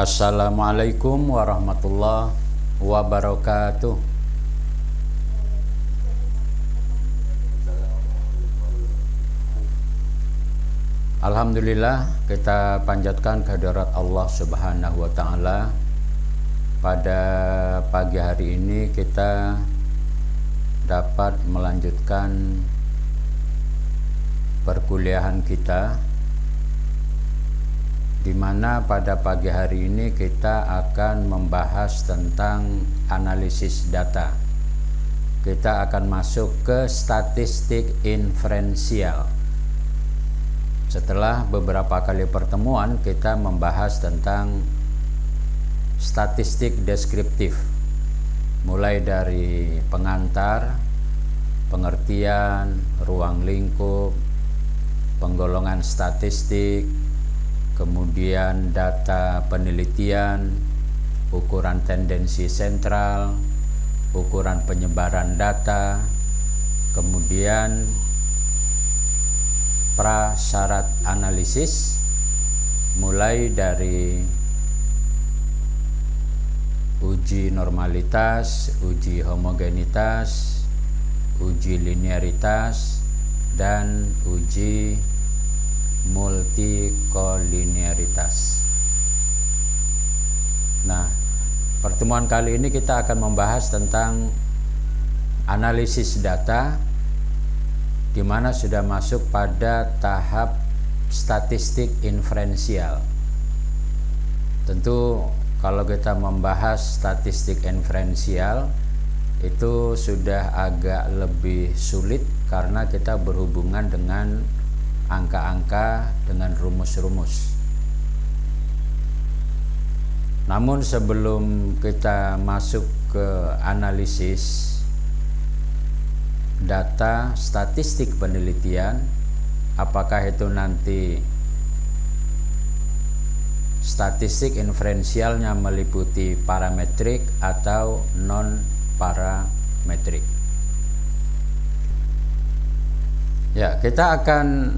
Assalamualaikum warahmatullahi wabarakatuh. Alhamdulillah, kita panjatkan kehadirat Allah Subhanahu wa taala. Pada pagi hari ini kita dapat melanjutkan perkuliahan kita, di mana pada pagi hari ini kita akan membahas tentang analisis data. Kita akan masuk ke statistik inferensial. Setelah beberapa kali pertemuan, kita membahas tentang statistik deskriptif, mulai dari pengantar, pengertian, ruang lingkup, penggolongan statistik, kemudian data penelitian, ukuran tendensi sentral, ukuran penyebaran data, kemudian prasyarat analisis, mulai dari uji normalitas, uji homogenitas, uji linearitas, dan uji multikolinearitas. Nah, pertemuan kali ini kita akan membahas tentang analisis data, di mana sudah masuk pada tahap statistik inferensial. Tentu kalau kita membahas statistik inferensial itu sudah agak lebih sulit karena kita berhubungan dengan angka-angka, dengan rumus-rumus. Namun sebelum kita masuk ke analisis data statistik penelitian, apakah itu nanti statistik inferensialnya meliputi parametrik atau non parametrik. Ya, kita akan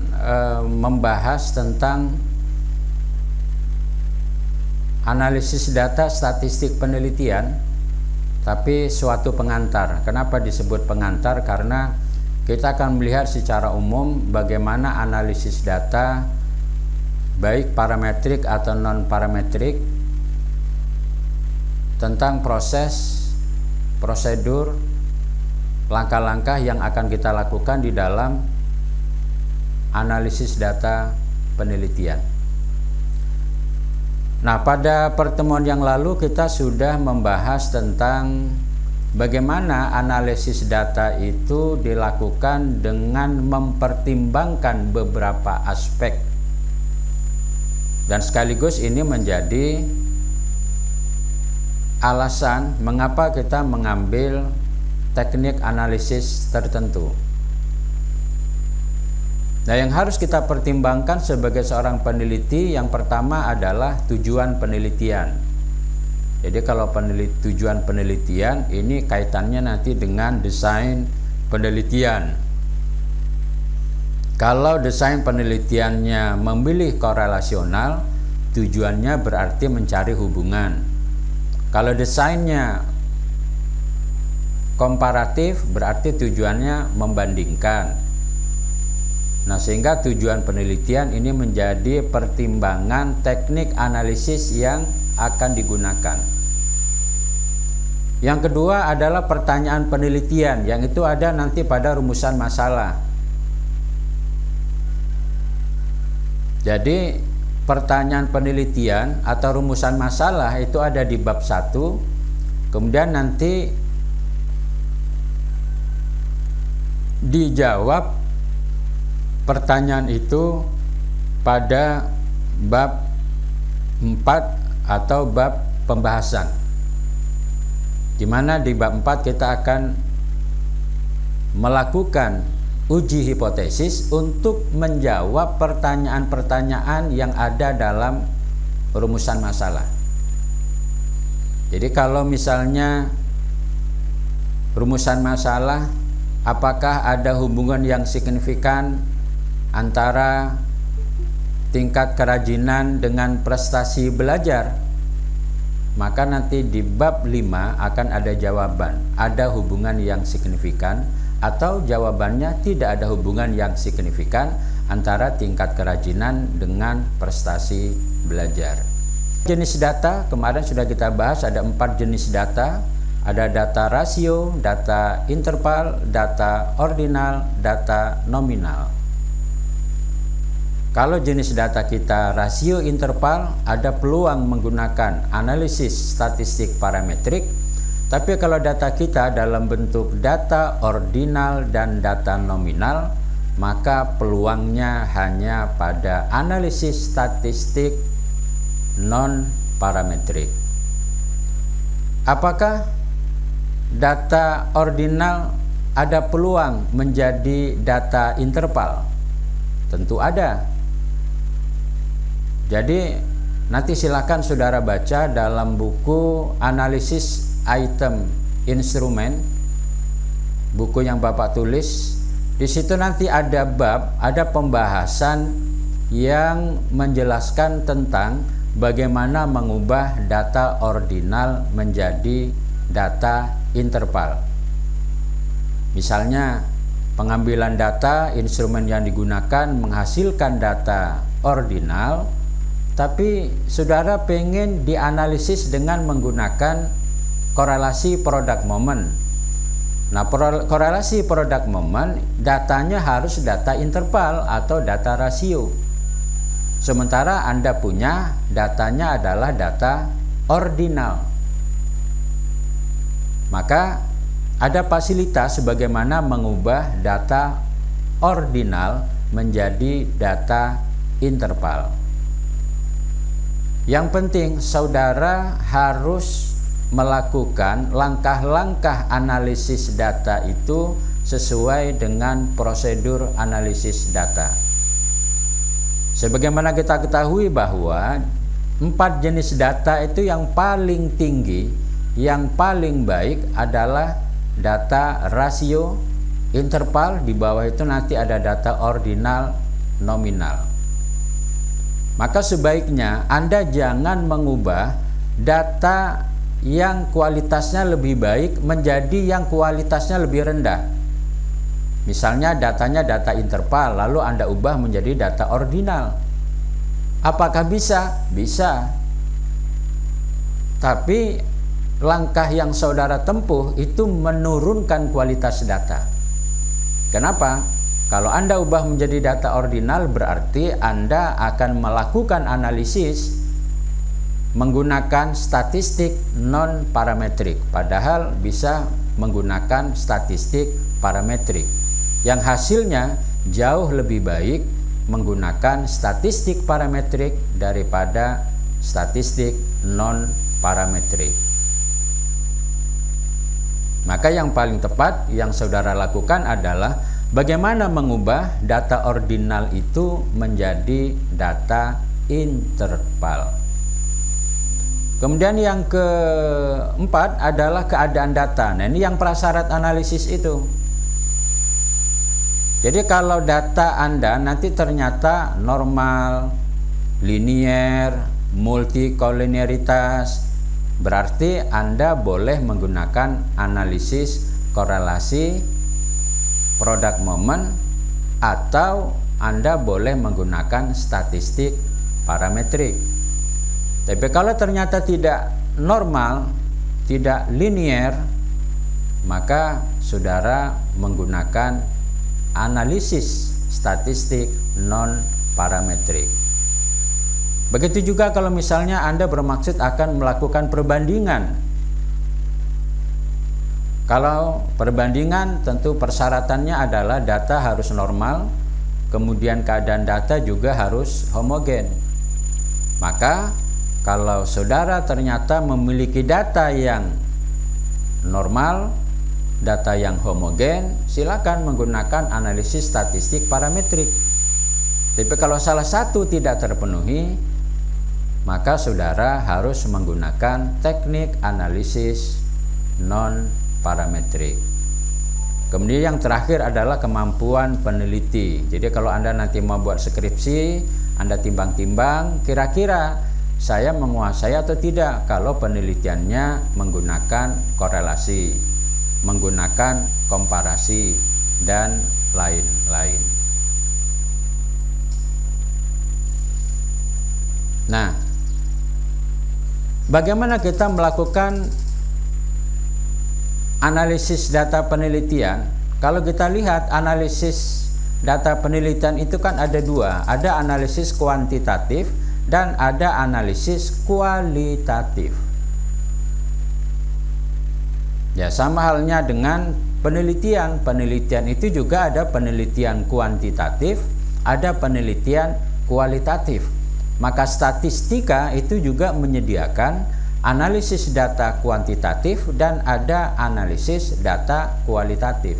membahas tentang analisis data statistik penelitian, tapi suatu pengantar. Kenapa disebut pengantar? Karena kita akan melihat secara umum bagaimana analisis data, baik parametrik atau non parametrik, tentang proses, prosedur, langkah-langkah yang akan kita lakukan di dalam analisis data penelitian. Nah, pada pertemuan yang lalu kita sudah membahas tentang bagaimana analisis data itu dilakukan dengan mempertimbangkan beberapa aspek, dan sekaligus ini menjadi alasan mengapa kita mengambil teknik analisis tertentu. Nah, yang harus kita pertimbangkan sebagai seorang peneliti, yang pertama adalah tujuan penelitian. Jadi kalau tujuan penelitian ini kaitannya nanti dengan desain penelitian. Kalau desain penelitiannya memilih korelasional, tujuannya berarti mencari hubungan. Kalau desainnya komparatif, berarti tujuannya membandingkan. Nah, sehingga tujuan penelitian ini menjadi pertimbangan teknik analisis yang akan digunakan. Yang kedua adalah pertanyaan penelitian, yang itu ada nanti pada rumusan masalah. Jadi pertanyaan penelitian atau rumusan masalah itu ada di bab 1, kemudian nanti dijawab pertanyaan itu pada bab 4 atau bab pembahasan, di mana di bab 4 kita akan melakukan uji hipotesis untuk menjawab pertanyaan-pertanyaan yang ada dalam rumusan masalah. Jadi kalau misalnya rumusan masalah, apakah ada hubungan yang signifikan antara tingkat kerajinan dengan prestasi belajar? maka nanti di bab 5 akan ada jawaban, ada hubungan yang signifikan atau jawabannya tidak ada hubungan yang signifikan antara tingkat kerajinan dengan prestasi belajar. Jenis data kemarin sudah kita bahas, ada 4 jenis data. Ada data rasio, data interval, data ordinal, data nominal. Kalau jenis data kita rasio interval, ada peluang menggunakan analisis statistik parametrik. Tapi kalau data kita dalam bentuk data ordinal dan data nominal, maka peluangnya hanya pada analisis statistik non-parametrik. Apakah data ordinal ada peluang menjadi data interval? Tentu ada. Jadi nanti silakan saudara baca dalam buku analisis item instrumen, buku yang Bapak tulis. Di situ nanti ada bab, ada pembahasan yang menjelaskan tentang bagaimana mengubah data ordinal menjadi data interval. Misalnya pengambilan data, instrumen yang digunakan menghasilkan data ordinal, tapi saudara pengen dianalisis dengan menggunakan korelasi product moment. Nah, korelasi product moment datanya harus data interval atau data rasio. Sementara Anda punya datanya adalah data ordinal. Maka ada fasilitas bagaimana mengubah data ordinal menjadi data interval. Yang penting saudara harus melakukan langkah-langkah analisis data itu sesuai dengan prosedur analisis data. Sebagaimana kita ketahui bahwa 4 jenis data itu yang paling tinggi, yang paling baik adalah data rasio, interval, di bawah itu nanti ada data ordinal, nominal. Maka sebaiknya Anda jangan mengubah data yang kualitasnya lebih baik menjadi yang kualitasnya lebih rendah. Misalnya datanya data interval, lalu Anda ubah menjadi data ordinal. Apakah bisa? Bisa. Tapi langkah yang saudara tempuh itu menurunkan kualitas data. Kenapa? Kalau Anda ubah menjadi data ordinal, berarti Anda akan melakukan analisis menggunakan statistik non-parametrik, padahal bisa menggunakan statistik parametrik yang hasilnya jauh lebih baik menggunakan statistik parametrik daripada statistik non-parametrik. Maka yang paling tepat yang saudara lakukan adalah bagaimana mengubah data ordinal itu menjadi data interval. Kemudian yang keempat adalah keadaan data. Nah, ini yang prasyarat analisis itu. Jadi kalau data Anda nanti ternyata normal, linier, multikoliniaritas, berarti Anda boleh menggunakan analisis korelasi product moment, atau Anda boleh menggunakan statistik parametrik. Tapi kalau ternyata tidak normal, tidak linier, maka saudara menggunakan analisis statistik non-parametrik. Begitu juga kalau misalnya Anda bermaksud akan melakukan perbandingan. Kalau perbandingan tentu persyaratannya adalah data harus normal, kemudian keadaan data juga harus homogen. Maka kalau saudara ternyata memiliki data yang normal, data yang homogen, silakan menggunakan analisis statistik parametrik. Tapi kalau salah satu tidak terpenuhi, maka saudara harus menggunakan teknik analisis non-parametrik. Kemudian yang terakhir adalah kemampuan peneliti. Jadi kalau Anda nanti mau buat skripsi, Anda timbang-timbang kira-kira saya menguasai atau tidak kalau penelitiannya menggunakan korelasi, menggunakan komparasi, dan lain-lain. Nah, bagaimana kita melakukan analisis data penelitian? Kalau kita lihat analisis data penelitian itu kan ada dua, ada analisis kuantitatif dan ada analisis kualitatif. Ya, sama halnya dengan penelitian. Penelitian itu juga ada penelitian kuantitatif, ada penelitian kualitatif. Maka statistika itu juga menyediakan analisis data kuantitatif dan ada analisis data kualitatif.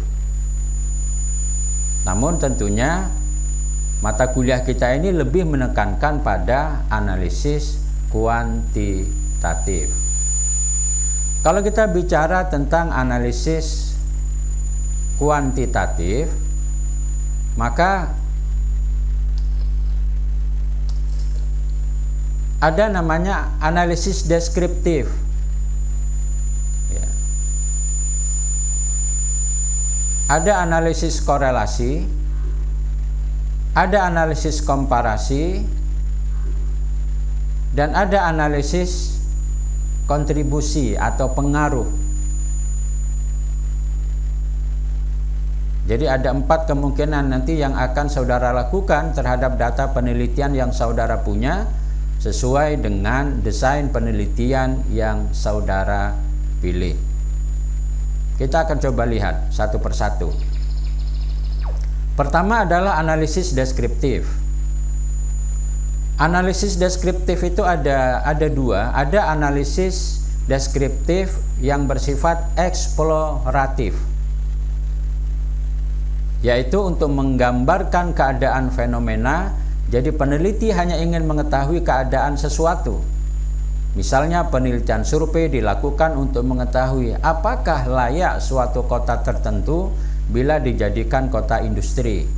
Namun tentunya mata kuliah kita ini lebih menekankan pada analisis kuantitatif. Kalau kita bicara tentang analisis kuantitatif, maka ada namanya analisis deskriptif. Ya. Ada analisis korelasi, ada analisis komparasi, dan ada analisis kontribusi atau pengaruh. Jadi ada 4 kemungkinan nanti yang akan saudara lakukan terhadap data penelitian yang saudara punya, sesuai dengan desain penelitian yang saudara pilih. Kita akan coba lihat satu persatu. Pertama adalah analisis deskriptif. Analisis deskriptif itu ada dua. Ada analisis deskriptif yang bersifat eksploratif, yaitu untuk menggambarkan keadaan fenomena. Jadi peneliti hanya ingin mengetahui keadaan sesuatu. Misalnya penelitian survei dilakukan untuk mengetahui apakah layak suatu kota tertentu bila dijadikan kota industri.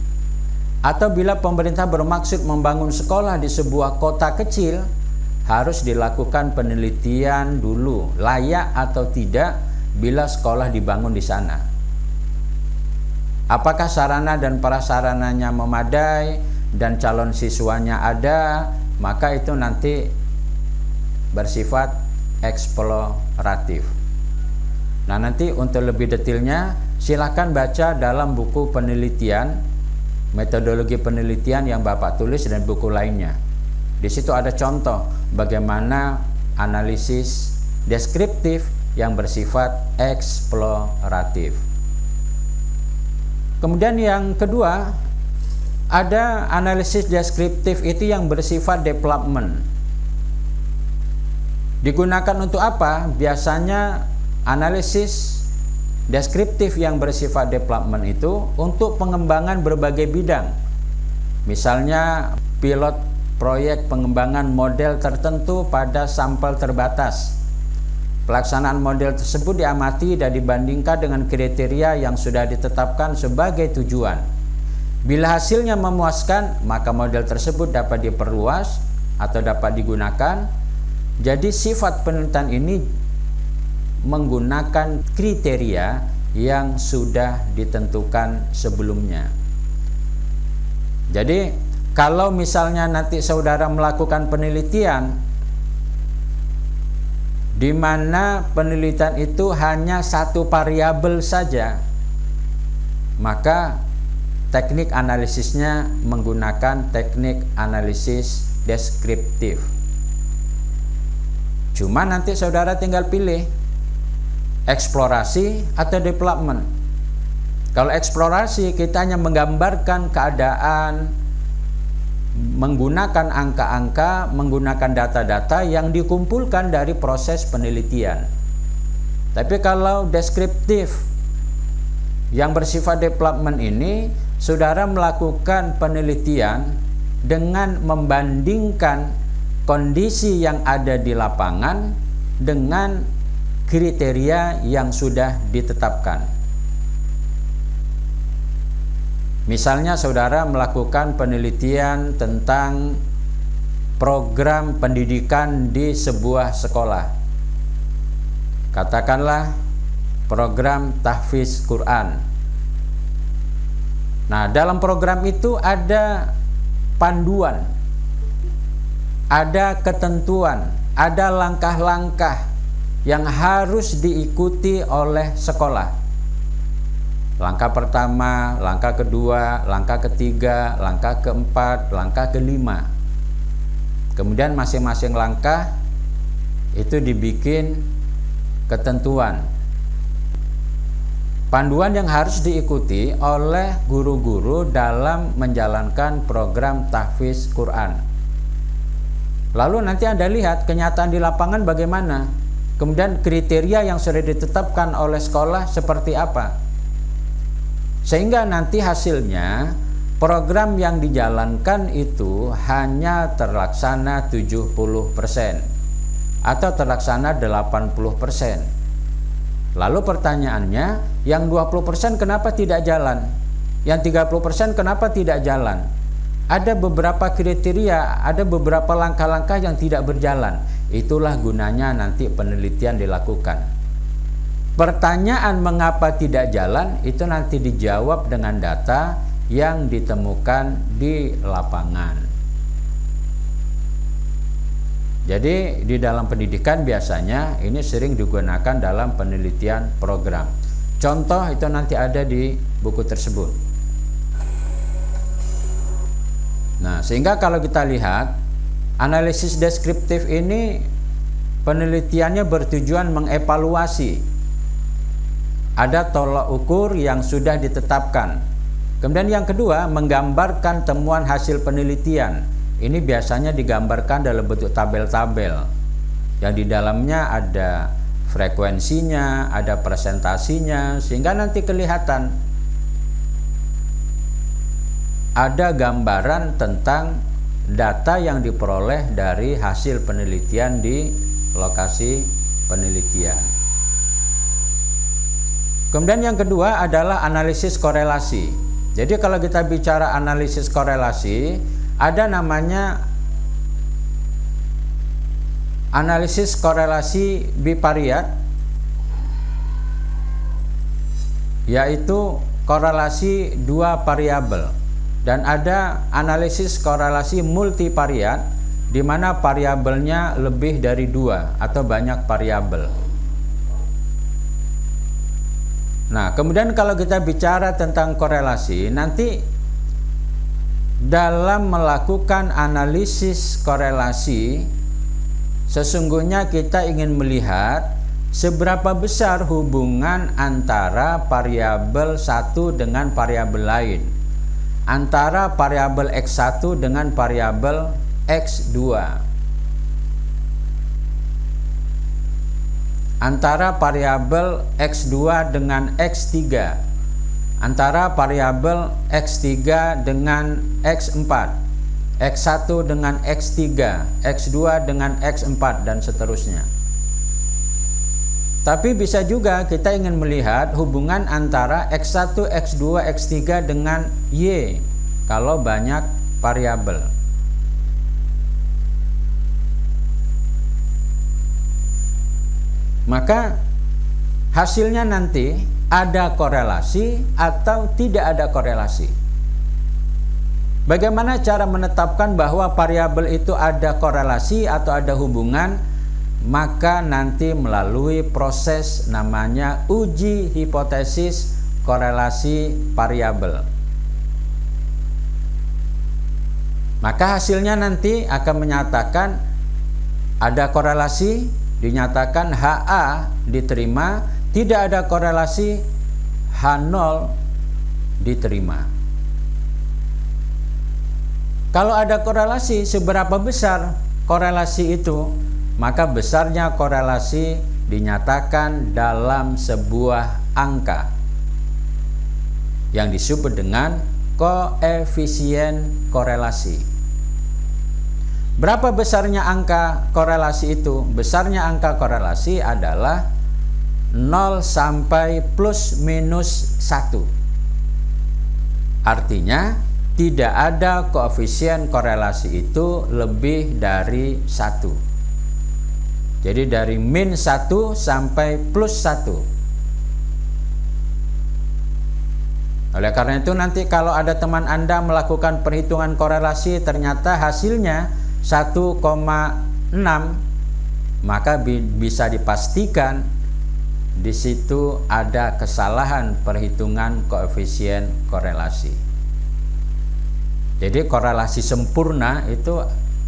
Atau bila pemerintah bermaksud membangun sekolah di sebuah kota kecil, harus dilakukan penelitian dulu layak atau tidak bila sekolah dibangun di sana. Apakah sarana dan prasarananya memadai dan calon siswanya ada, maka itu nanti bersifat eksploratif. Nah, nanti untuk lebih detailnya silakan baca dalam buku penelitian, metodologi penelitian yang Bapak tulis dan buku lainnya. Di situ ada contoh bagaimana analisis deskriptif yang bersifat eksploratif. Kemudian yang kedua, ada analisis deskriptif itu yang bersifat development. Digunakan untuk apa? Biasanya analisis deskriptif yang bersifat development itu untuk pengembangan berbagai bidang. Misalnya pilot proyek pengembangan model tertentu pada sampel terbatas. Pelaksanaan model tersebut diamati dan dibandingkan dengan kriteria yang sudah ditetapkan sebagai tujuan. Bila hasilnya memuaskan, maka model tersebut dapat diperluas atau dapat digunakan. Jadi sifat penelitian ini menggunakan kriteria yang sudah ditentukan sebelumnya. Jadi kalau misalnya nanti saudara melakukan penelitian di mana penelitian itu hanya satu variabel saja, maka teknik analisisnya menggunakan teknik analisis deskriptif. Cuma nanti saudara tinggal pilih eksplorasi atau development. Kalau eksplorasi kita hanya menggambarkan keadaan menggunakan angka-angka, menggunakan data-data yang dikumpulkan dari proses penelitian. Tapi kalau deskriptif yang bersifat development ini, saudara melakukan penelitian dengan membandingkan kondisi yang ada di lapangan dengan kriteria yang sudah ditetapkan. Misalnya saudara melakukan penelitian tentang program pendidikan di sebuah sekolah. Katakanlah program tahfiz Quran. Nah, dalam program itu ada panduan, ada ketentuan, ada langkah-langkah yang harus diikuti oleh sekolah. Langkah pertama, langkah kedua, langkah ketiga, langkah keempat, langkah kelima. Kemudian masing-masing langkah itu dibikin ketentuan, panduan yang harus diikuti oleh guru-guru dalam menjalankan program tahfiz Quran. Lalu nanti Anda lihat kenyataan di lapangan bagaimana, kemudian kriteria yang sudah ditetapkan oleh sekolah seperti apa, sehingga nanti hasilnya program yang dijalankan itu hanya terlaksana 70% atau terlaksana 80%. Lalu pertanyaannya, yang 20% kenapa tidak jalan? Yang 30% kenapa tidak jalan? Ada beberapa kriteria, ada beberapa langkah-langkah yang tidak berjalan. Itulah gunanya nanti penelitian dilakukan. Pertanyaan mengapa tidak jalan itu nanti dijawab dengan data yang ditemukan di lapangan. Jadi di dalam pendidikan biasanya ini sering digunakan dalam penelitian program. Contoh itu nanti ada di buku tersebut. Nah, sehingga kalau kita lihat analisis deskriptif ini penelitiannya bertujuan mengevaluasi. Ada tolak ukur yang sudah ditetapkan. Kemudian yang kedua, menggambarkan temuan hasil penelitian. Ini biasanya digambarkan dalam bentuk tabel-tabel yang di dalamnya ada frekuensinya, ada presentasinya, sehingga nanti kelihatan ada gambaran tentang data yang diperoleh dari hasil penelitian di lokasi penelitian. Kemudian yang kedua adalah analisis korelasi. Jadi kalau kita bicara analisis korelasi, ada namanya analisis korelasi bivariat, yaitu korelasi dua variabel, dan ada analisis korelasi multivariat, di mana variabelnya lebih dari dua atau banyak variabel. Nah, kemudian kalau kita bicara tentang korelasi, nanti dalam melakukan analisis korelasi, sesungguhnya kita ingin melihat seberapa besar hubungan antara variabel satu dengan variabel lain, antara variabel X1 dengan variabel X2, antara variabel X2 dengan X3, antara variabel X3 dengan X4, X1 dengan X3, X2 dengan X4, dan seterusnya. Tapi bisa juga kita ingin melihat hubungan antara X1, X2, X3 dengan Y kalau banyak variabel. Maka hasilnya nanti ada korelasi atau tidak ada korelasi. Bagaimana cara menetapkan bahwa variabel itu ada korelasi atau ada hubungan? Maka nanti melalui proses namanya uji hipotesis korelasi variabel. Maka hasilnya nanti akan menyatakan ada korelasi, dinyatakan HA diterima. Tidak ada korelasi, H0 diterima. Kalau ada korelasi, seberapa besar korelasi itu? Maka besarnya korelasi dinyatakan dalam sebuah angka yang disebut dengan koefisien korelasi. Berapa besarnya angka korelasi itu? Besarnya angka korelasi adalah 0 sampai plus minus 1. Artinya tidak ada koefisien korelasi itu lebih dari 1. Jadi dari min 1 sampai plus 1. Oleh karena itu nanti kalau ada teman Anda melakukan perhitungan korelasi ternyata hasilnya 1,6, maka bisa dipastikan di situ ada kesalahan perhitungan koefisien korelasi. Jadi korelasi sempurna itu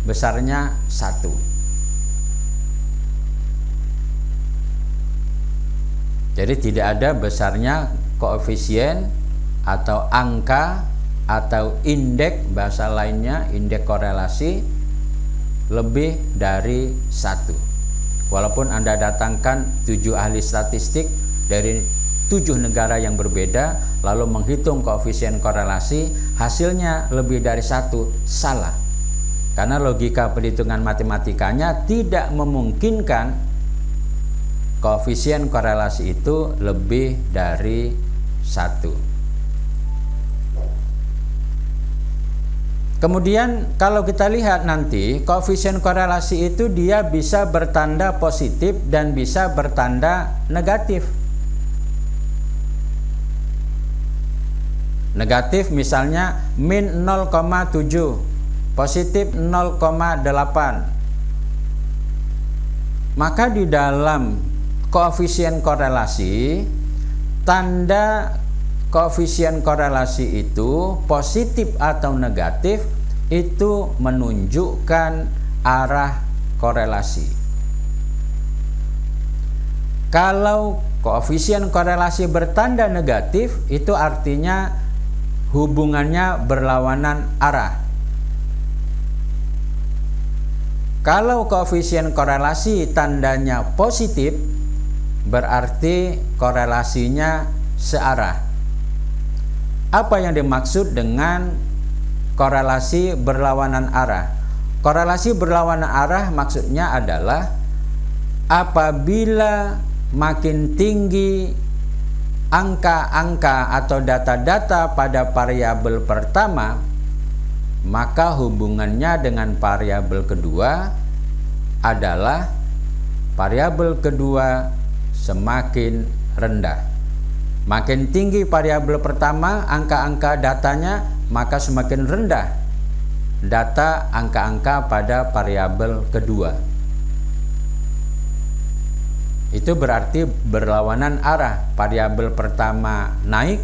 besarnya 1. Jadi tidak ada besarnya koefisien atau angka atau indeks, bahasa lainnya indeks korelasi, lebih dari 1. Walaupun Anda datangkan 7 ahli statistik dari 7 negara yang berbeda, lalu menghitung koefisien korelasi, hasilnya lebih dari 1, salah. Karena logika perhitungan matematikanya tidak memungkinkan koefisien korelasi itu lebih dari 1. Kemudian kalau kita lihat nanti, koefisien korelasi itu dia bisa bertanda positif dan bisa bertanda negatif. Negatif misalnya min 0,7, positif 0,8. Maka di dalam koefisien korelasi, tanda koefisien korelasi itu positif atau negatif itu menunjukkan arah korelasi. Kalau koefisien korelasi bertanda negatif, itu artinya hubungannya berlawanan arah. Kalau koefisien korelasi tandanya positif, berarti korelasinya searah. Apa yang dimaksud dengan korelasi berlawanan arah? Korelasi berlawanan arah maksudnya adalah apabila makin tinggi angka-angka atau data-data pada variabel pertama, maka hubungannya dengan variabel kedua adalah variabel kedua semakin rendah. Makin tinggi variabel pertama, angka-angka datanya, maka semakin rendah data angka-angka pada variabel kedua. Itu berarti berlawanan arah. Variabel pertama naik,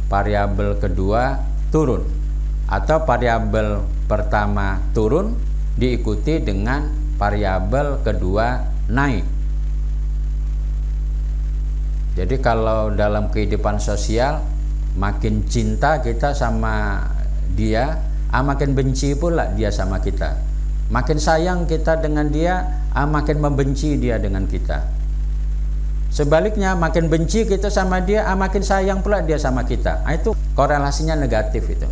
variabel kedua turun. Atau variabel pertama turun diikuti dengan variabel kedua naik. Jadi kalau dalam kehidupan sosial, makin cinta kita sama dia, makin benci pula dia sama kita. Makin sayang kita dengan dia, makin membenci dia dengan kita. Sebaliknya, makin benci kita sama dia, makin sayang pula dia sama kita. Itu korelasinya negatif itu.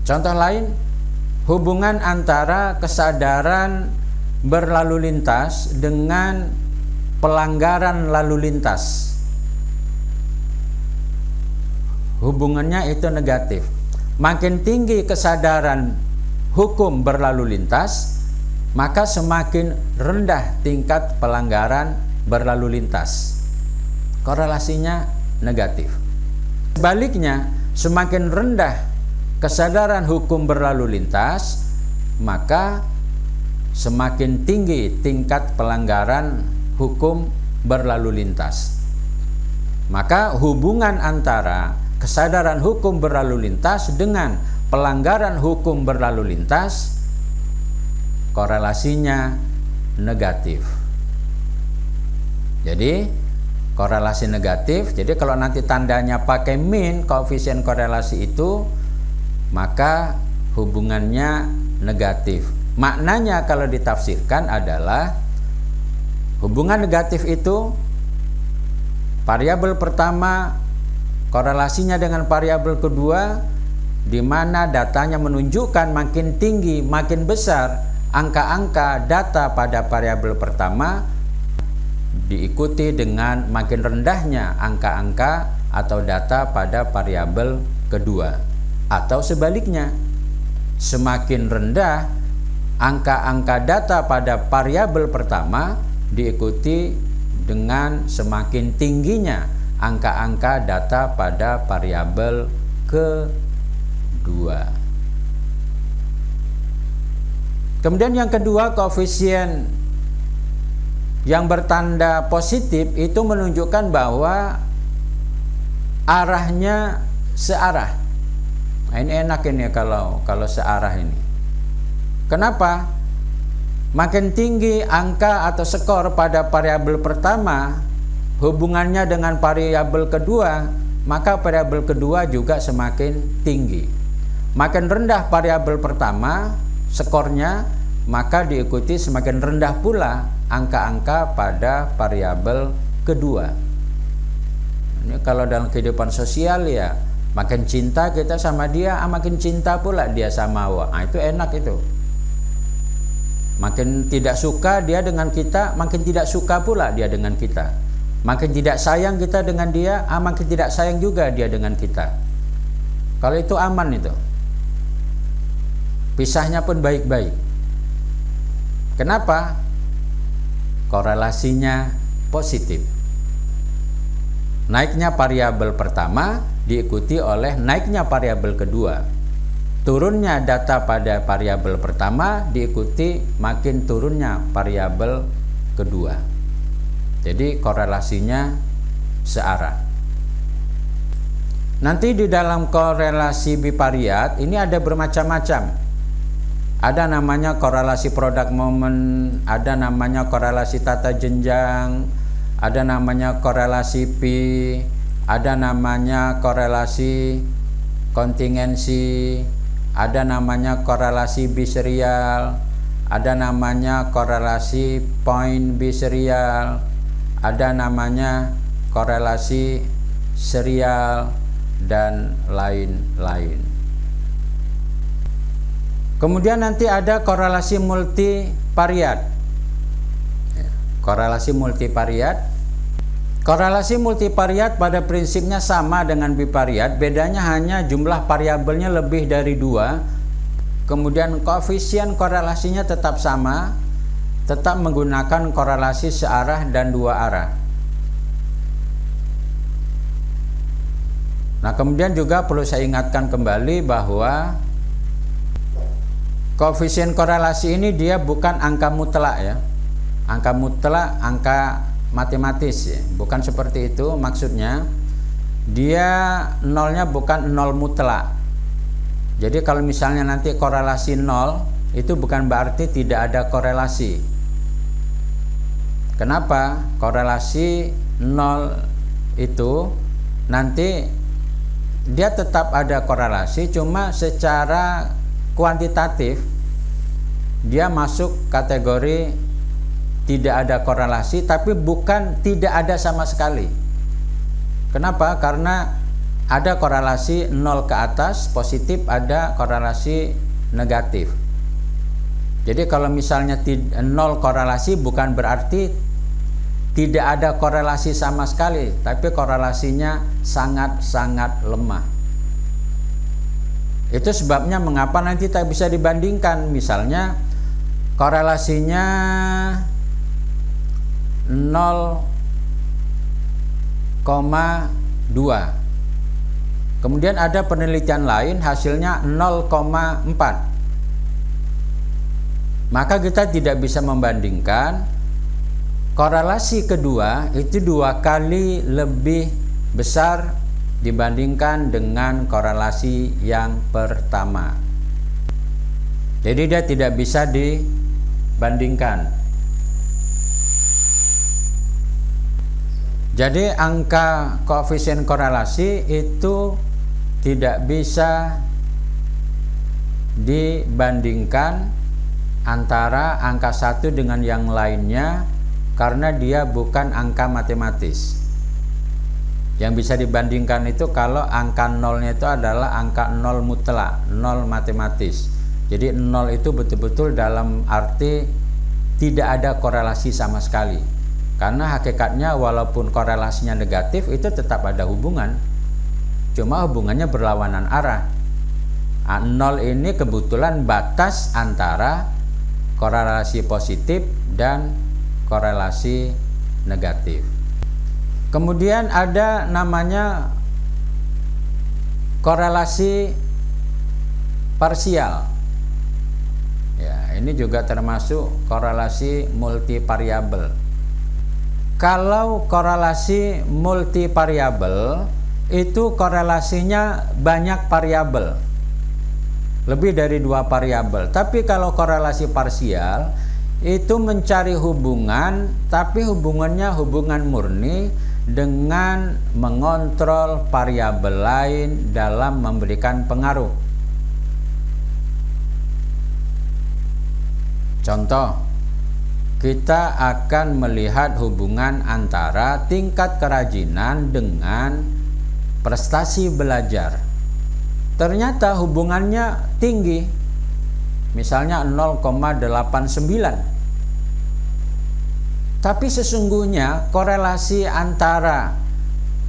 Contoh lain, hubungan antara kesadaran berlalu lintas dengan pelanggaran lalu lintas. Hubungannya itu negatif. Makin tinggi kesadaran hukum berlalu lintas, maka semakin rendah tingkat pelanggaran berlalu lintas. Korelasinya negatif. Sebaliknya, semakin rendah kesadaran hukum berlalu lintas, maka semakin tinggi tingkat pelanggaran hukum berlalu lintas. Maka hubungan antara kesadaran hukum berlalu lintas dengan pelanggaran hukum berlalu lintas, korelasinya negatif. Jadi korelasi negatif. Jadi kalau nanti tandanya pakai min, koefisien korelasi itu, maka hubungannya negatif. Maknanya kalau ditafsirkan adalah hubungan negatif itu variabel pertama korelasinya dengan variabel kedua, di mana datanya menunjukkan makin tinggi, makin besar angka-angka data pada variabel pertama, diikuti dengan makin rendahnya angka-angka atau data pada variabel kedua, atau sebaliknya, semakin rendah angka-angka data pada variabel pertama diikuti dengan semakin tingginya angka-angka data pada variabel kedua. Kemudian yang kedua, koefisien yang bertanda positif itu menunjukkan bahwa arahnya searah. Nah, ini enak ini kalau searah ini. Kenapa? Makin tinggi angka atau skor pada variabel pertama, hubungannya dengan variabel kedua, maka variabel kedua juga semakin tinggi. Makin rendah variabel pertama skornya, maka diikuti semakin rendah pula angka-angka pada variabel kedua. Ini kalau dalam kehidupan sosial ya, makin cinta kita sama dia, makin cinta pula dia sama Allah. Nah, itu enak itu. Makin tidak suka dia dengan kita, makin tidak suka pula dia dengan kita. Makin tidak sayang kita dengan dia, makin tidak sayang juga dia dengan kita. Kalau itu aman itu. Pisahnya pun baik-baik. Kenapa? Korelasinya positif. Naiknya variabel pertama diikuti oleh naiknya variabel kedua. Turunnya data pada variabel pertama diikuti makin turunnya variabel kedua. Jadi korelasinya searah. Nanti di dalam korelasi bivariat ini ada bermacam-macam. Ada namanya korelasi product moment, ada namanya korelasi tata jenjang, ada namanya korelasi pi, ada namanya korelasi kontingensi, ada namanya korelasi biserial, ada namanya korelasi point biserial, ada namanya korelasi serial, dan lain-lain. Kemudian nanti ada korelasi multivariat. Korelasi multivariat. Korelasi multivariat pada prinsipnya sama dengan bivariat, bedanya hanya jumlah variabelnya lebih dari 2. Kemudian koefisien korelasinya tetap sama, tetap menggunakan korelasi searah dan dua arah. Nah, kemudian juga perlu saya ingatkan kembali bahwa koefisien korelasi ini dia bukan angka mutlak ya. Angka mutlak, angka matematis ya. Bukan seperti itu maksudnya. Dia nolnya bukan nol mutlak. Jadi kalau misalnya nanti korelasi 0, itu bukan berarti tidak ada korelasi. Kenapa? Korelasi 0 itu nanti dia tetap ada korelasi, cuma secara kuantitatif dia masuk kategori tidak ada korelasi, tapi bukan tidak ada sama sekali. Kenapa? Karena ada korelasi 0 ke atas positif, ada korelasi negatif. Jadi kalau misalnya 0 korelasi bukan berarti tidak ada korelasi sama sekali, tapi korelasinya sangat-sangat lemah. Itu sebabnya mengapa nanti tak bisa dibandingkan. Misalnya korelasinya 0,2. Kemudian ada penelitian lain hasilnya 0,4. Maka kita tidak bisa membandingkan. Korelasi kedua itu 2 kali lebih besar dibandingkan dengan korelasi yang pertama. Jadi dia tidak bisa dibandingkan. Jadi angka koefisien korelasi itu tidak bisa dibandingkan antara angka satu dengan yang lainnya karena dia bukan angka matematis. Yang bisa dibandingkan itu kalau angka nolnya itu adalah angka nol mutlak, nol matematis. Jadi nol itu betul-betul dalam arti tidak ada korelasi sama sekali. Karena hakikatnya walaupun korelasinya negatif itu tetap ada hubungan. Cuma hubungannya berlawanan arah. Nol ini kebetulan batas antara korelasi positif dan korelasi negatif. Kemudian ada namanya korelasi parsial. Ya, ini juga termasuk korelasi multivariabel. Kalau korelasi multivariabel itu korelasinya banyak variabel, lebih dari 2 variabel. Tapi kalau korelasi parsial itu mencari hubungan, tapi hubungannya hubungan murni dengan mengontrol variabel lain dalam memberikan pengaruh. Contoh, kita akan melihat hubungan antara tingkat kerajinan dengan prestasi belajar. Ternyata hubungannya tinggi, misalnya 0,89. Tapi sesungguhnya korelasi antara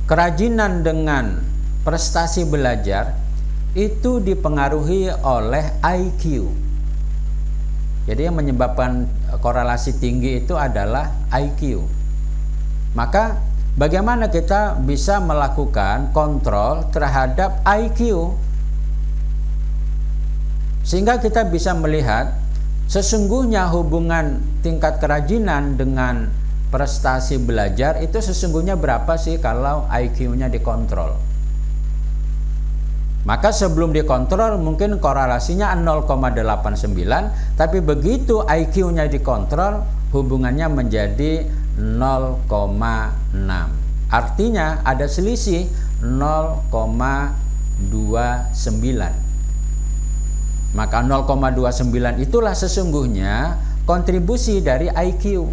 kerajinan dengan prestasi belajar itu dipengaruhi oleh IQ. Jadi yang menyebabkan korelasi tinggi itu adalah IQ. Maka bagaimana kita bisa melakukan kontrol terhadap IQ sehingga kita bisa melihat sesungguhnya hubungan tingkat kerajinan dengan prestasi belajar itu sesungguhnya berapa sih kalau IQ-nya dikontrol. Maka sebelum dikontrol mungkin korelasinya 0,89, tapi begitu IQ-nya dikontrol hubungannya menjadi 0,6. Artinya ada selisih 0,29. Maka 0,29 itulah sesungguhnya kontribusi dari IQ.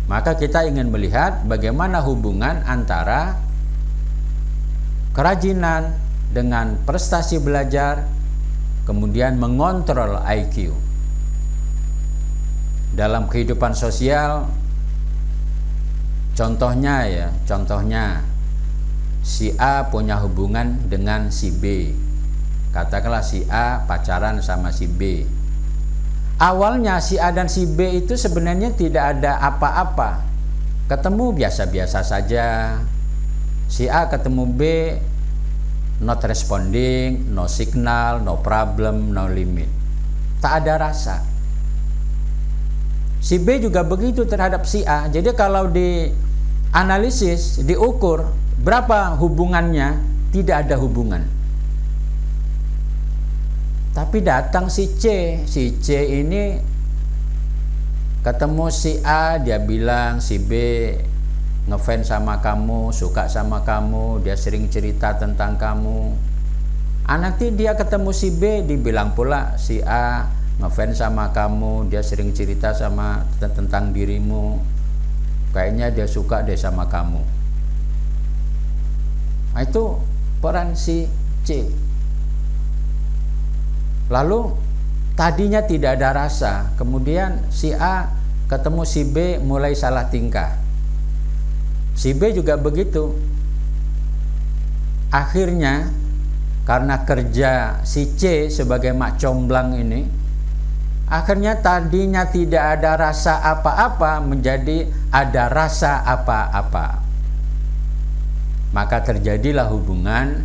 Maka kita ingin melihat bagaimana hubungan antara kerajinan dengan prestasi belajar, kemudian mengontrol IQ. Dalam kehidupan sosial, contohnya si A punya hubungan dengan si B. Katakanlah si A pacaran sama si B. Awalnya si A dan si B itu sebenarnya tidak ada apa-apa, ketemu biasa-biasa saja. Si A ketemu B, not responding, no signal, no problem, no limit. Tak ada rasa. Si B juga begitu terhadap si A. Jadi kalau dianalisis, diukur berapa hubungannya, tidak ada hubungan. Tapi datang si C ini ketemu si A, dia bilang si B ngefans sama kamu, suka sama kamu, dia sering cerita tentang kamu. Nanti dia ketemu si B, dibilang pula si A ngefans sama kamu, dia sering cerita tentang dirimu, kayaknya dia suka deh sama kamu. Nah, itu peran si C. Lalu tadinya tidak ada rasa, kemudian si A ketemu si B mulai salah tingkah. Si B juga begitu. Akhirnya karena kerja si C sebagai mak comblang ini, akhirnya tadinya tidak ada rasa apa-apa menjadi ada rasa apa-apa. Maka terjadilah hubungan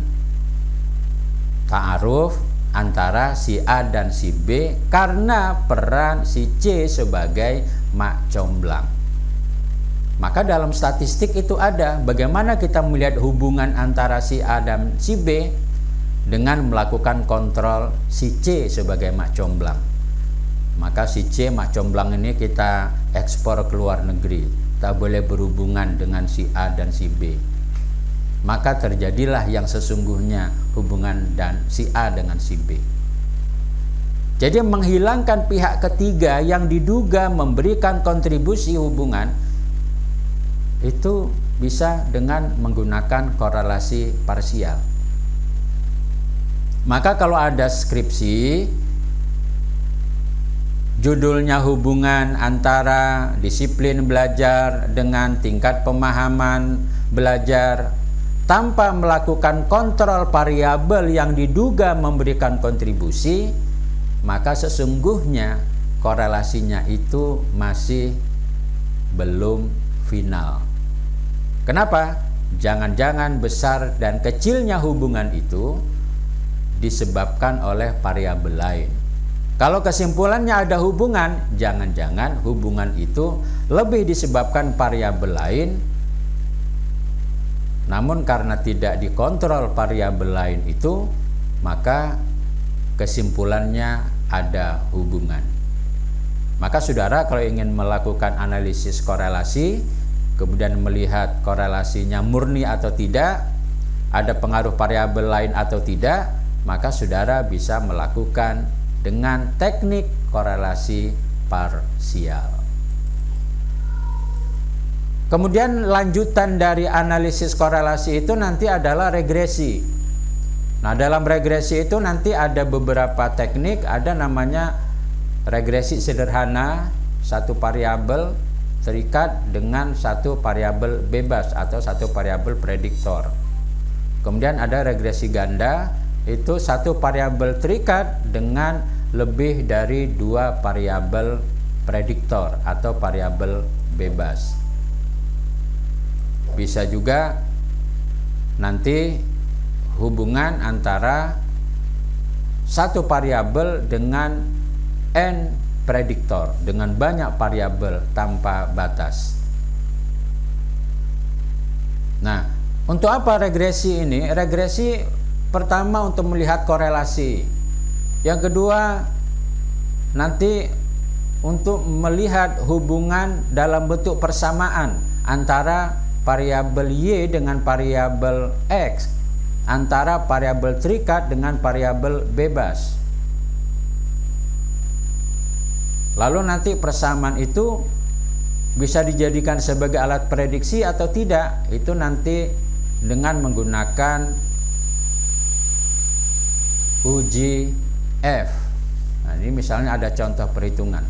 ta'aruf antara si A dan si B karena peran si C sebagai mak comblang. Maka dalam statistik itu ada bagaimana kita melihat hubungan antara si A dan si B dengan melakukan kontrol si C sebagai mak comblang. Maka si C mak comblang ini kita ekspor ke luar negeri, tak boleh berhubungan dengan si A dan si B. Maka terjadilah yang sesungguhnya hubungan dan si A dengan si B. Jadi menghilangkan pihak ketiga yang diduga memberikan kontribusi hubungan itu bisa dengan menggunakan korelasi parsial. Maka kalau ada skripsi judulnya hubungan antara disiplin belajar dengan tingkat pemahaman belajar, tanpa melakukan kontrol variabel yang diduga memberikan kontribusi, maka sesungguhnya korelasinya itu masih belum final. Kenapa? Jangan-jangan besar dan kecilnya hubungan itu disebabkan oleh variabel lain. Kalau kesimpulannya ada hubungan, jangan-jangan hubungan itu lebih disebabkan variabel lain. Namun karena tidak dikontrol variabel lain itu, maka kesimpulannya ada hubungan. Maka saudara kalau ingin melakukan analisis korelasi, kemudian melihat korelasinya murni atau tidak, ada pengaruh variabel lain atau tidak, maka saudara bisa melakukan dengan teknik korelasi parsial. Kemudian lanjutan dari analisis korelasi itu nanti adalah regresi. Nah, dalam regresi itu nanti ada beberapa teknik, ada namanya regresi sederhana, satu variabel terikat dengan satu variabel bebas atau satu variabel prediktor. Kemudian ada regresi ganda, itu satu variabel terikat dengan lebih dari dua variabel prediktor atau variabel bebas. Bisa juga nanti hubungan antara satu variabel dengan n prediktor, dengan banyak variabel tanpa batas. Nah, untuk apa regresi ini? Regresi pertama untuk melihat korelasi. Yang kedua nanti untuk melihat hubungan dalam bentuk persamaan antara variabel Y dengan variabel X, antara variabel terikat dengan variabel bebas. Lalu nanti persamaan itu bisa dijadikan sebagai alat prediksi atau tidak, itu nanti dengan menggunakan uji F. Nah, ini misalnya ada contoh perhitungan.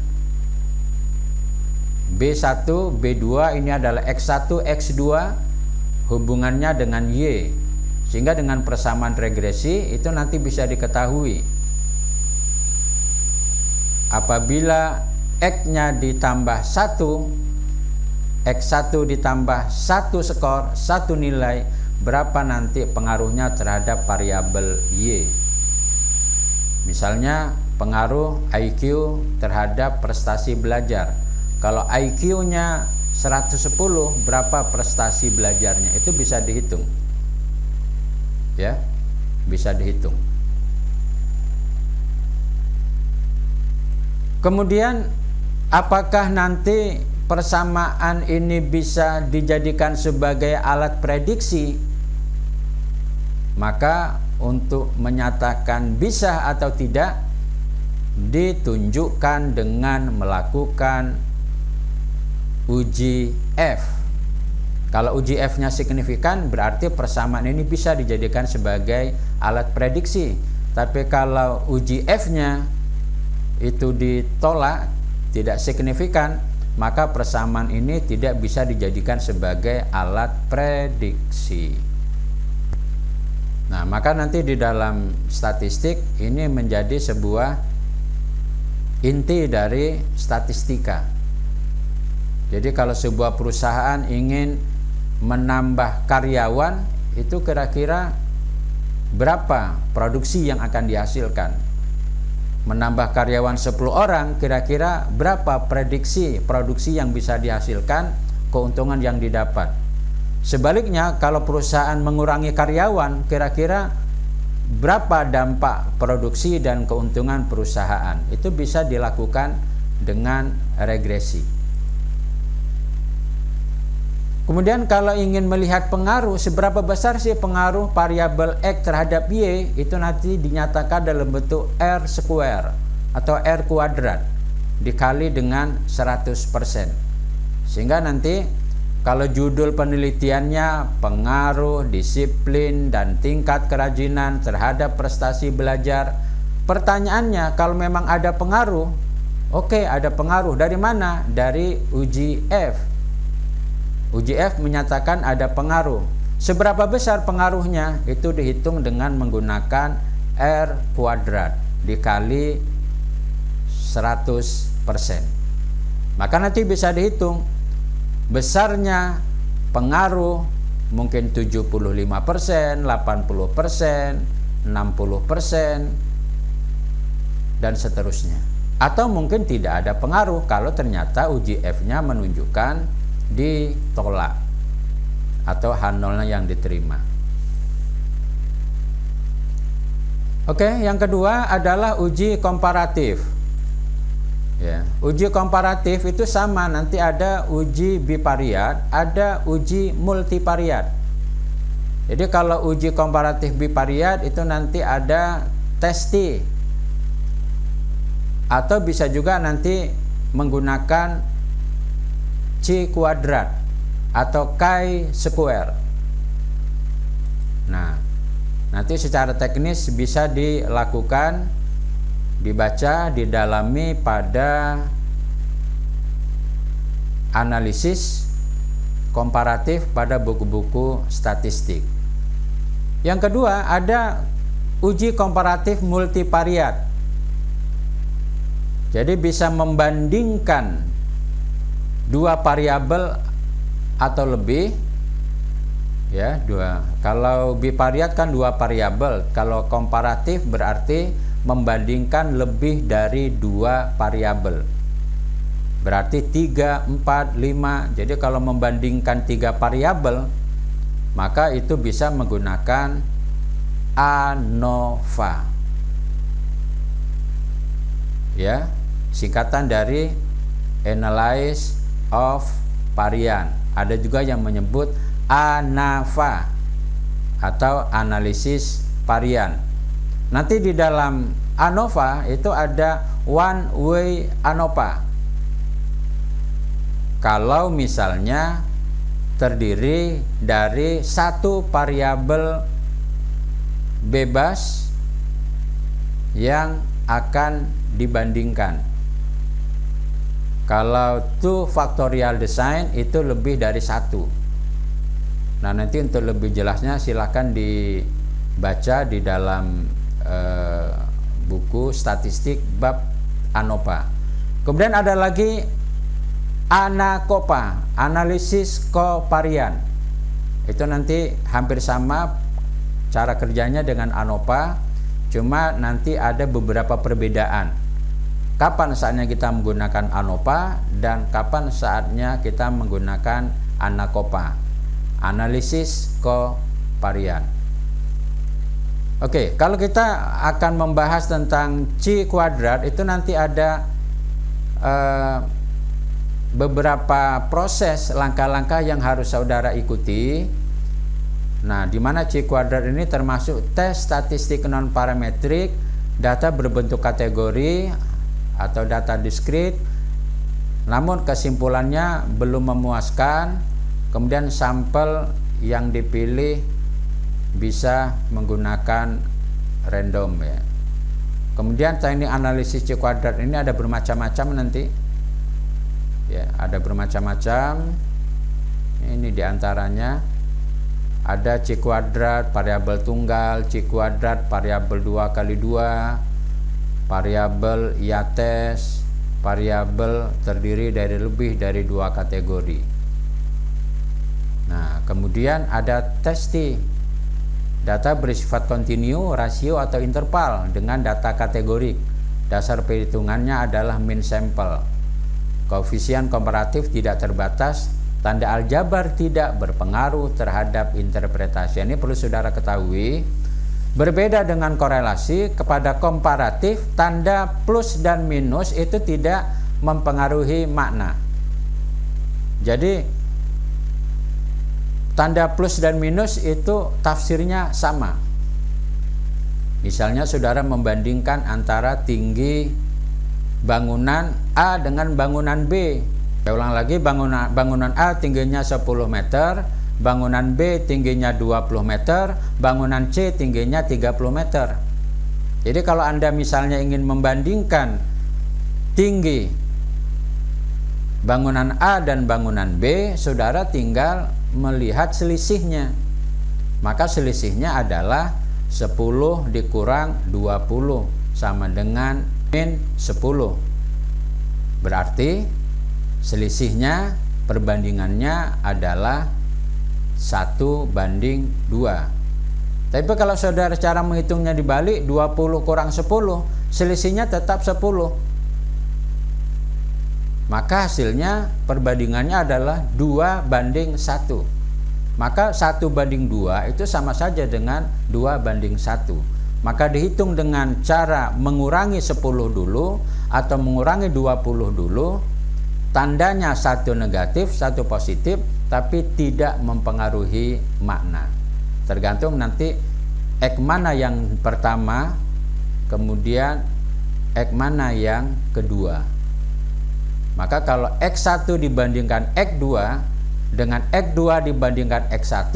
B1, B2 ini adalah X1, X2 hubungannya dengan Y. Sehingga dengan persamaan regresi itu nanti bisa diketahui. Apabila X-nya ditambah 1, X1 ditambah 1 skor, 1 nilai, berapa nanti pengaruhnya terhadap variabel Y. Misalnya pengaruh IQ terhadap prestasi belajar. Kalau IQ-nya 110, berapa prestasi belajarnya? Itu bisa dihitung. Ya, bisa dihitung. Kemudian apakah nanti persamaan ini bisa dijadikan sebagai alat prediksi? Maka untuk menyatakan bisa atau tidak ditunjukkan dengan melakukan uji F. Kalau uji F-nya signifikan, berarti persamaan ini bisa dijadikan sebagai alat prediksi. Tapi kalau uji F-nya itu ditolak, tidak signifikan, maka persamaan ini tidak bisa dijadikan sebagai alat prediksi. Nah, maka nanti di dalam statistik ini menjadi sebuah inti dari statistika. Jadi kalau sebuah perusahaan ingin menambah karyawan, itu kira-kira berapa produksi yang akan dihasilkan. Menambah karyawan 10 orang, kira-kira berapa prediksi produksi yang bisa dihasilkan, keuntungan yang didapat. Sebaliknya, kalau perusahaan mengurangi karyawan, kira-kira berapa dampak produksi dan keuntungan perusahaan. Itu bisa dilakukan dengan regresi. Kemudian kalau ingin melihat pengaruh, seberapa besar sih pengaruh variabel X terhadap Y, itu nanti dinyatakan dalam bentuk R square atau R kuadrat dikali dengan 100%. Sehingga nanti kalau judul penelitiannya pengaruh disiplin dan tingkat kerajinan terhadap prestasi belajar, pertanyaannya kalau memang ada pengaruh, Oke, ada pengaruh. Dari mana? Dari uji F. Uji F menyatakan ada pengaruh. Seberapa besar pengaruhnya? Itu dihitung dengan menggunakan R kuadrat dikali 100%. Maka nanti bisa dihitung besarnya pengaruh mungkin 75%, 80%, 60%, dan seterusnya. Atau mungkin tidak ada pengaruh kalau ternyata uji F-nya menunjukkan ditolak atau H0-nya yang diterima. Oke, yang kedua adalah uji komparatif. Ya, uji komparatif itu sama, nanti ada uji bivariat, ada uji multivariat. Jadi kalau uji komparatif bivariat itu nanti ada tes T, atau bisa juga nanti menggunakan C kuadrat atau chi-square. Nah, nanti secara teknis bisa dilakukan, dibaca, didalami pada analisis komparatif pada buku-buku statistik. Yang kedua ada uji komparatif multivariat. Jadi bisa membandingkan dua variabel atau lebih, ya, dua. Kalau bivariat kan dua variabel, kalau komparatif berarti membandingkan lebih dari dua variabel. Berarti 3, 4, 5. Jadi kalau membandingkan 3 variabel, maka itu bisa menggunakan ANOVA. Ya, singkatan dari Analysis of Variance. Ada juga yang menyebut ANAVA atau analisis varian. Nanti di dalam ANOVA itu ada one way ANOVA. Kalau misalnya terdiri dari satu variabel bebas yang akan dibandingkan. Kalau two factorial design itu lebih dari satu. Nah, nanti untuk lebih jelasnya silakan dibaca di dalam buku statistik bab ANOVA. Kemudian ada lagi ANACOVA, analisis kovarian. Itu nanti hampir sama cara kerjanya dengan ANOVA, cuma nanti ada beberapa perbedaan. Kapan saatnya kita menggunakan ANOVA dan kapan saatnya kita menggunakan ANACOVA, analisis kovarian. Oke, kalau kita akan membahas tentang C kuadrat, itu nanti ada beberapa proses langkah-langkah yang harus saudara ikuti. Nah, di mana C kuadrat ini termasuk tes statistik non parametrik, data berbentuk kategori atau data diskrit, namun kesimpulannya belum memuaskan. Kemudian sampel yang dipilih bisa menggunakan random, ya. Kemudian teknik analisis C kuadrat ini ada bermacam-macam nanti, ya, ada bermacam-macam. Ini diantaranya ada C kuadrat variabel tunggal, C kuadrat variabel 2x2, variabel IATES, variabel terdiri dari lebih dari 2 kategori. Nah, kemudian ada tes T, data bersifat kontinu, rasio atau interval dengan data kategorik. Dasar perhitungannya adalah mean sample. Koefisien komparatif tidak terbatas. Tanda aljabar tidak berpengaruh terhadap interpretasi. Ini perlu saudara ketahui. Berbeda dengan korelasi, kepada komparatif tanda plus dan minus itu tidak mempengaruhi makna. Jadi tanda plus dan minus itu tafsirnya sama. Misalnya saudara membandingkan antara tinggi bangunan A dengan bangunan B. Saya ulang lagi, bangunan A tingginya 10 meter, bangunan B tingginya 20 meter, bangunan C tingginya 30 meter. Jadi kalau Anda misalnya ingin membandingkan tinggi bangunan A dan bangunan B, saudara tinggal melihat selisihnya. Maka selisihnya adalah 10 dikurang 20 sama dengan min 10. Berarti selisihnya, perbandingannya adalah 1:2. Tapi kalau saudara cara menghitungnya dibalik, 20 kurang 10, selisihnya tetap 10. Maka hasilnya perbandingannya adalah 2:1. Maka 1:2 itu sama saja dengan 2:1. Maka dihitung dengan cara mengurangi 10 dulu atau mengurangi 20 dulu. Tandanya satu negatif, satu positif, tapi tidak mempengaruhi makna. Tergantung nanti X mana yang pertama, kemudian X mana yang kedua. Maka kalau X1 dibandingkan X2 dengan X2 dibandingkan X1,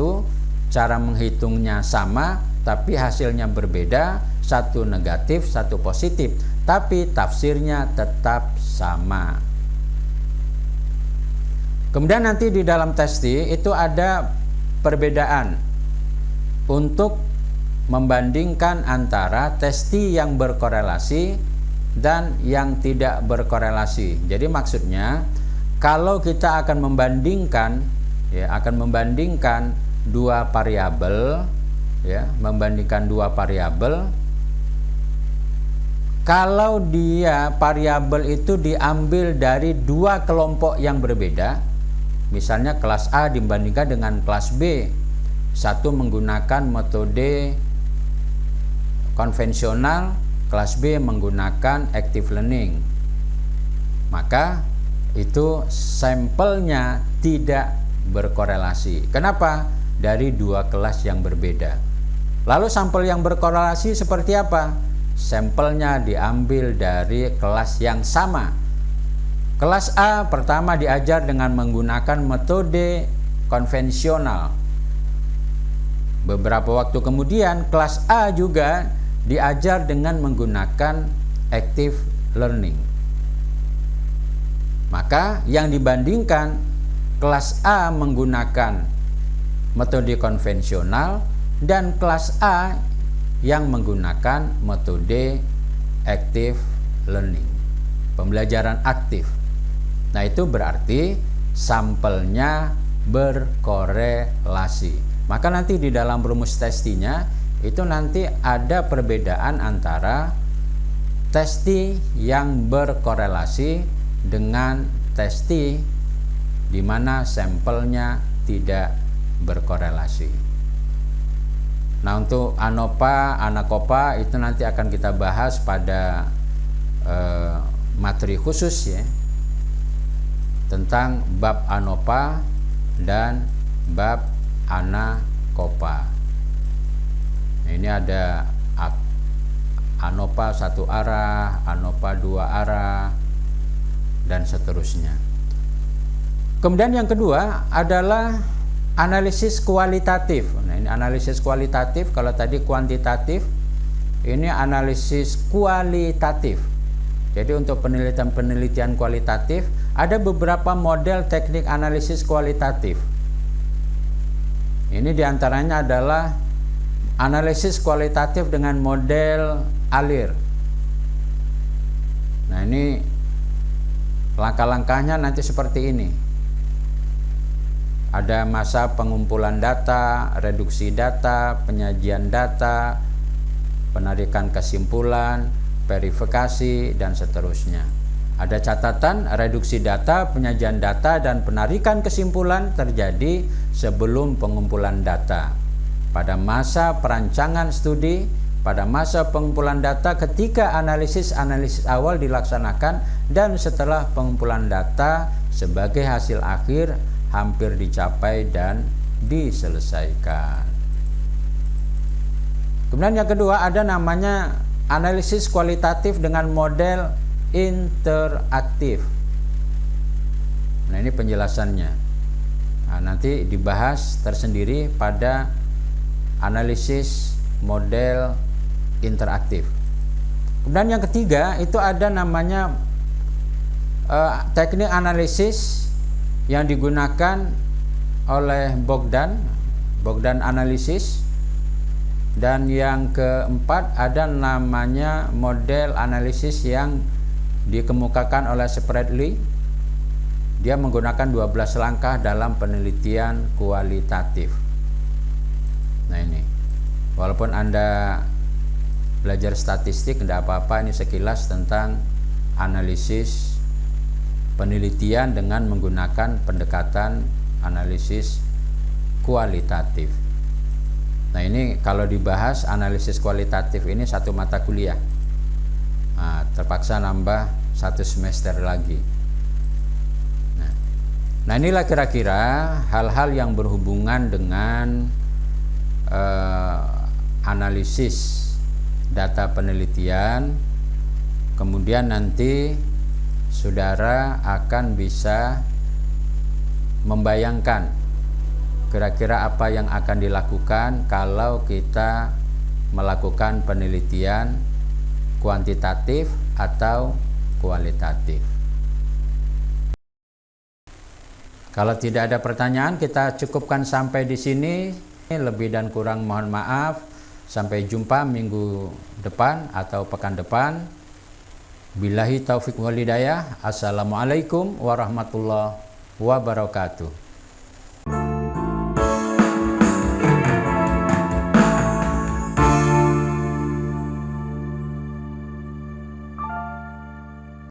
cara menghitungnya sama, tapi hasilnya berbeda, satu negatif, satu positif, tapi tafsirnya tetap sama. Kemudian nanti di dalam testi itu ada perbedaan untuk membandingkan antara testi yang berkorelasi dan yang tidak berkorelasi. Jadi maksudnya kalau kita akan membandingkan dua variabel, membandingkan dua variabel, kalau dia variabel itu diambil dari dua kelompok yang berbeda, misalnya kelas A dibandingkan dengan kelas B, satu menggunakan metode konvensional, kelas B menggunakan active learning, maka itu sampelnya tidak berkorelasi. Kenapa? Dari dua kelas yang berbeda. Lalu sampel yang berkorelasi seperti apa? Sampelnya diambil dari kelas yang sama. Kelas A pertama diajar dengan menggunakan metode konvensional. Beberapa waktu kemudian kelas A juga diajar dengan menggunakan active learning. Maka yang dibandingkan kelas A menggunakan metode konvensional dan kelas A yang menggunakan metode active learning, pembelajaran aktif. Nah, itu berarti sampelnya berkorelasi. Maka nanti di dalam rumus testinya itu nanti ada perbedaan antara testi yang berkorelasi dengan testi di mana sampelnya tidak berkorelasi. Nah, untuk ANOPA, ANAKOPA itu nanti akan kita bahas pada materi khusus ya, tentang bab ANOPA dan bab ANAKOPA. Nah, ini ada ANOPA satu arah, ANOPA dua arah, dan seterusnya. Kemudian yang kedua adalah analisis kualitatif. Nah, ini analisis kualitatif. Kalau tadi kuantitatif, ini analisis kualitatif. Jadi untuk penelitian kualitatif ada beberapa model teknik analisis kualitatif. Ini diantaranya adalah analisis kualitatif dengan model ALIR. Nah, ini langkah-langkahnya nanti seperti ini. Ada masa pengumpulan data, reduksi data, penyajian data, penarikan kesimpulan, verifikasi, dan seterusnya. Ada catatan reduksi data, penyajian data, dan penarikan kesimpulan terjadi sebelum pengumpulan data. Pada masa perancangan studi, pada masa pengumpulan data ketika analisis awal dilaksanakan, dan setelah pengumpulan data sebagai hasil akhir hampir dicapai dan diselesaikan. Kemudian yang kedua ada namanya analisis kualitatif dengan model interaktif. Nah, ini penjelasannya. Nah, nanti dibahas tersendiri pada analisis model interaktif. Kemudian yang ketiga itu ada namanya teknik analisis yang digunakan oleh Bogdan analisis. Dan yang keempat ada namanya model analisis yang dikemukakan oleh Spradley. Dia menggunakan 12 langkah dalam penelitian kualitatif. Nah ini, walaupun Anda belajar statistik tidak apa-apa, ini sekilas tentang analisis penelitian dengan menggunakan pendekatan analisis kualitatif. Nah ini kalau dibahas analisis kualitatif ini satu mata kuliah. Nah, terpaksa nambah 1 semester lagi. Nah inilah kira-kira hal-hal yang berhubungan dengan analisis data penelitian. Kemudian nanti saudara akan bisa membayangkan kira-kira apa yang akan dilakukan kalau kita melakukan penelitian kuantitatif atau kualitatif. Kalau tidak ada pertanyaan, kita cukupkan sampai di sini. Lebih dan kurang mohon maaf. Sampai jumpa minggu depan atau pekan depan. Billahi taufik wal hidayah. Assalamualaikum warahmatullahi wabarakatuh.